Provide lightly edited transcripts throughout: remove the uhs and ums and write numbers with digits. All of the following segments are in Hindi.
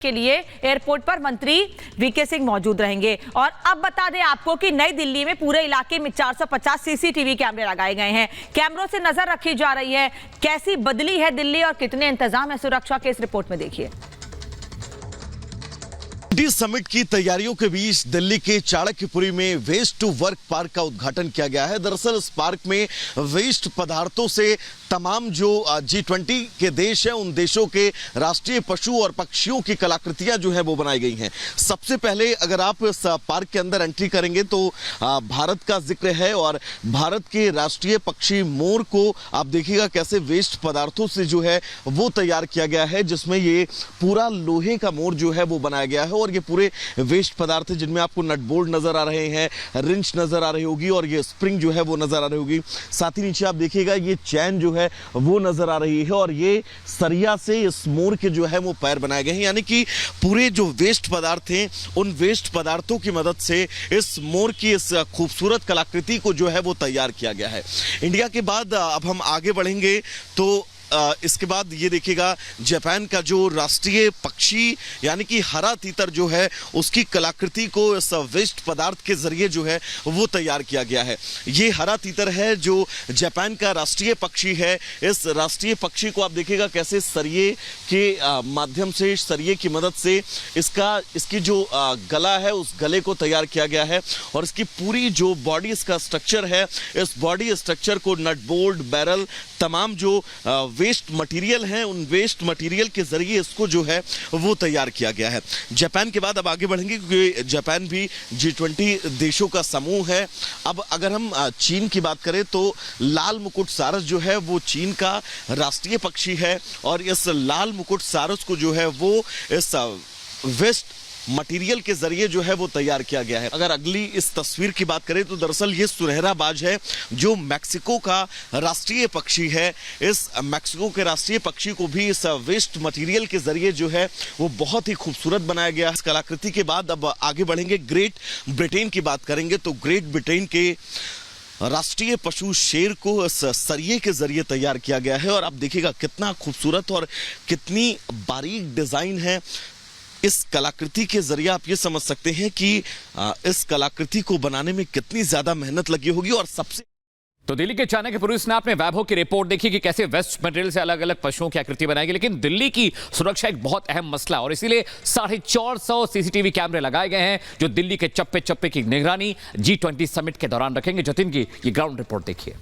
के लिए एयरपोर्ट पर मंत्री वीके सिंह मौजूद रहेंगे। और अब बता दें आपको कि नई दिल्ली में पूरे इलाके में 450 सीसीटीवी कैमरे लगाए गए हैं। कैमरों से नजर रखी जा रही है। कैसी बदली है दिल्ली और कितने इंतजाम है सुरक्षा के, इस रिपोर्ट में देखिए। समिट की तैयारियों के बीच दिल्ली के चाणक्यपुरी में वेस्ट टू वर्क पार्क का उद्घाटन किया गया है। दरअसल इस पार्क में वेस्ट पदार्थों से तमाम जो G20 के देश हैं उन देशों के राष्ट्रीय पशु और पक्षियों की कलाकृतियां जो है वो बनाई गई हैं। सबसे पहले अगर आप इस पार्क के अंदर एंट्री करेंगे तो भारत का जिक्र है और भारत के राष्ट्रीय पक्षी मोर को आप देखिएगा कैसे वेस्ट पदार्थों से जो है वो तैयार किया गया है, जिसमें ये पूरा लोहे का मोर जो है वो बनाया गया है। और ये पूरे वेस्ट पदार्थ जिनमें आपको नट बोल्ट नजर आ रहे हैं, रिंच नजर आ रही होगी और ये स्प्रिंग जो है वो नजर आ रही होगी। साथ ही नीचे आप देखिएगा ये चैन जो है वो नजर आ रही है और ये सरिया से इस मोर के जो है वो पैर बनाए गए हैं। यानी कि पूरे जो वेस्ट पदार्थ हैं उन वेस्ट पदार्थों की मदद से इस मोर की इस खूबसूरत कलाकृति को जो है वो तैयार किया गया है। इंडिया के बाद अब हम आगे बढ़ेंगे तो इसके बाद ये देखिएगा जापान का जो राष्ट्रीय पक्षी यानी कि हरा तीतर जो है उसकी कलाकृति को इस वेस्ट पदार्थ के जरिए जो है वो तैयार किया गया है। ये हरा तीतर है जो जापान का राष्ट्रीय पक्षी है। इस राष्ट्रीय पक्षी को आप देखिएगा कैसे सरिये के माध्यम से, सरिये की मदद से इसकी जो गला है उस गले को तैयार किया गया है और इसकी पूरी जो बॉडी इसका स्ट्रक्चर है, इस बॉडी स्ट्रक्चर को नट बोल्ट, बैरल, तमाम जो वेस्ट मटेरियल हैं उन वेस्ट मटेरियल के जरिए इसको जो है वो तैयार किया गया है। जापान के बाद अब आगे बढ़ेंगे क्योंकि जापान भी G20 देशों का समूह है। अब अगर हम चीन की बात करें तो लाल मुकुट सारस जो है वो चीन का राष्ट्रीय पक्षी है और इस लाल मुकुट सारस को जो है वो इस वेस्ट मटेरियल के जरिए जो है वो तैयार किया गया है। अगर अगली इस तस्वीर की बात करें तो दरअसल ये सुनहरा बाज है जो मैक्सिको का राष्ट्रीय पक्षी है। इस मैक्सिको के राष्ट्रीय पक्षी को भी इस वेस्ट मटेरियल के जरिए जो है वो बहुत ही खूबसूरत बनाया गया है। इस कलाकृति के बाद अब आगे बढ़ेंगे, ग्रेट ब्रिटेन की बात करेंगे तो ग्रेट ब्रिटेन के राष्ट्रीय पशु शेर को इस सरिये के जरिए तैयार किया गया है और आप देखिएगा कितना खूबसूरत और कितनी बारीक डिजाइन है। इस कलाकृति के जरिए आप ये समझ सकते हैं कि इस कलाकृति को बनाने में कितनी ज्यादा मेहनत लगी होगी। और सबसे तो दिल्ली के चाणक्यपुरी ने आपने वैभव की रिपोर्ट देखी कि कैसे वेस्ट मटेरियल से अलग अलग पशुओं की आकृति बनाएगी, लेकिन दिल्ली की सुरक्षा एक बहुत अहम मसला और इसीलिए 450 सीसीटीवी कैमरे लगाए गए हैं जो दिल्ली के चप्पे चप्पे की निगरानी G20 समिट के दौरान रखेंगे। जतिन की ये ग्राउंड रिपोर्ट देखिए।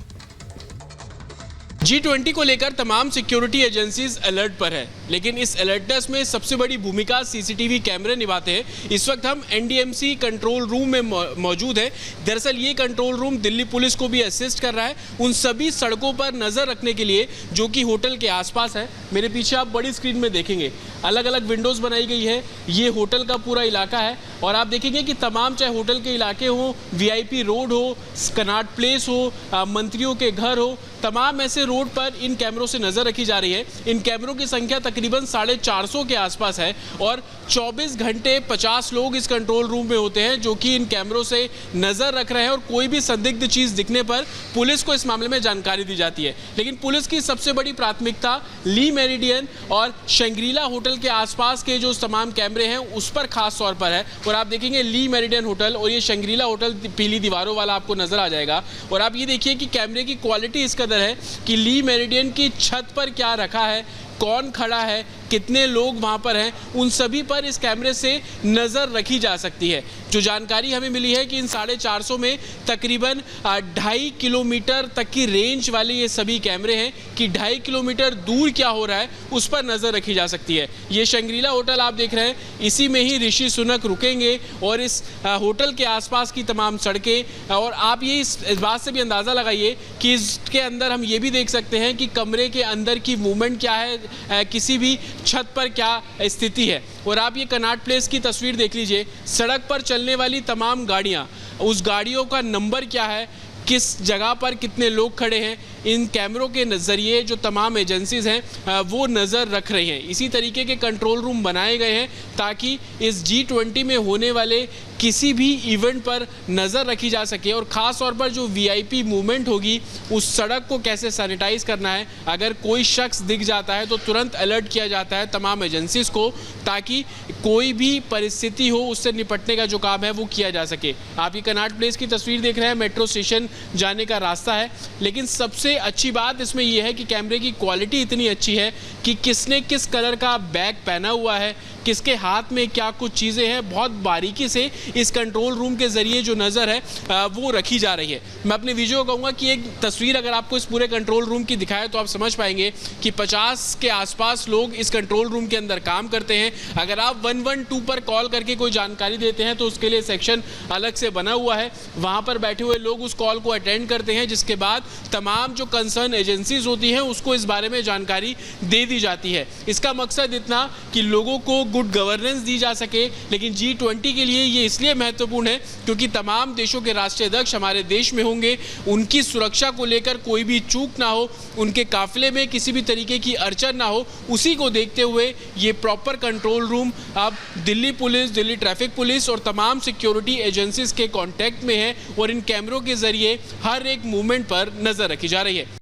G20 को लेकर तमाम सिक्योरिटी एजेंसीज अलर्ट पर है, लेकिन इस अलर्टनेस में सबसे बड़ी भूमिका सीसीटीवी कैमरे निभाते हैं। इस वक्त हम NDMC कंट्रोल रूम में मौजूद हैं। दरअसल ये कंट्रोल रूम दिल्ली पुलिस को भी असिस्ट कर रहा है उन सभी सड़कों पर नजर रखने के लिए जो कि होटल के आसपास है। मेरे पीछे आप बड़ी स्क्रीन में देखेंगे अलग अलग विंडोज बनाई गई है। ये होटल का पूरा इलाका है और आप देखेंगे कि तमाम चाहे होटल के इलाके हो, VIP रोड हो, कनॉट प्लेस हो, मंत्रियों के घर हो, तमाम ऐसे रोड पर इन कैमरों से नजर रखी जा रही है। इन कैमरों की संख्या तकरीबन 450 के आसपास है और 24 घंटे 50 लोग इस कंट्रोल रूम में होते हैं जो कि इन कैमरों से नजर रख रहे हैं और कोई भी संदिग्ध चीज दिखने पर पुलिस को इस मामले में जानकारी दी जाती है। लेकिन पुलिस की सबसे बड़ी प्राथमिकता ली मेरिडियन और शंग्रीला होटल के आसपास के जो तमाम कैमरे हैं उस पर खास तौर पर है। और आप देखेंगे ली मेरिडियन होटल और ये शंग्रीला होटल पीली दीवारों वाला आपको नजर आ जाएगा। और आप ये देखिए कि कैमरे की क्वालिटी इस कदर है कि ली मेरिडियन की छत पर क्या रखा है, कौन खड़ा है, कितने लोग वहां पर हैं, उन सभी पर इस कैमरे से नजर रखी जा सकती है। जो जानकारी हमें मिली है कि इन 450 में तकरीबन 2.5 किलोमीटर तक की रेंज वाले ये सभी कैमरे हैं कि 2.5 किलोमीटर दूर क्या हो रहा है उस पर नजर रखी जा सकती है। ये शंग्रीला होटल आप देख रहे हैं, इसी में ही ऋषि सुनक रुकेंगे और इस होटल के आसपास की तमाम सड़कें। और आप ये इस बात से भी अंदाजा लगाइए कि इसके अंदर हम ये भी देख सकते हैं कि कमरे के अंदर की मूवमेंट क्या है, किसी भी छत पर क्या स्थिति है। और आप ये कनॉट प्लेस की तस्वीर देख लीजिए, सड़क पर चलने वाली तमाम गाड़ियां, उस गाड़ियों का नंबर क्या है, किस जगह पर कितने लोग खड़े हैं, इन कैमरों के जरिए जो तमाम एजेंसीज हैं वो नज़र रख रही हैं। इसी तरीके के कंट्रोल रूम बनाए गए हैं ताकि इस G20 में होने वाले किसी भी इवेंट पर नज़र रखी जा सके और ख़ास तौर पर जो VIP मूवमेंट होगी उस सड़क को कैसे सैनिटाइज करना है, अगर कोई शख्स दिख जाता है तो तुरंत अलर्ट किया जाता है तमाम एजेंसीज को, ताकि कोई भी परिस्थिति हो उससे निपटने का जो काम है वो किया जा सके। आप ये कनॉट प्लेस की तस्वीर देख रहे हैं, मेट्रो स्टेशन जाने का रास्ता है, लेकिन सबसे अच्छी बात इसमें यह है कि कैमरे की क्वालिटी इतनी अच्छी है कि किसने किस कलर का बैग पहना हुआ है, किसके हाथ में क्या कुछ चीज़ें हैं, बहुत बारीकी से इस कंट्रोल रूम के ज़रिए जो नज़र है वो रखी जा रही है। मैं अपने वीडियो को कहूँगा कि एक तस्वीर अगर आपको इस पूरे कंट्रोल रूम की दिखाए तो आप समझ पाएंगे कि 50 के आसपास लोग इस कंट्रोल रूम के अंदर काम करते हैं। अगर आप 112 पर कॉल करके कोई जानकारी देते हैं तो उसके लिए सेक्शन अलग से बना हुआ है, वहाँ पर बैठे हुए लोग उस कॉल को अटेंड करते हैं, जिसके बाद तमाम जो कंसर्न एजेंसीज होती हैं उसको इस बारे में जानकारी दे दी जाती है। इसका मकसद इतना कि लोगों को गुड गवर्नेंस दी जा सके, लेकिन G20 के लिए ये इसलिए महत्वपूर्ण है क्योंकि तमाम देशों के राष्ट्रीय अध्यक्ष हमारे देश में होंगे, उनकी सुरक्षा को लेकर कोई भी चूक ना हो, उनके काफिले में किसी भी तरीके की अड़चन ना हो, उसी को देखते हुए ये प्रॉपर कंट्रोल रूम अब Delhi police, Delhi traffic police और तमाम सिक्योरिटी एजेंसीज के कॉन्टैक्ट में है और इन कैमरों के जरिए हर एक मूवमेंट पर नजर रखी जा रही है।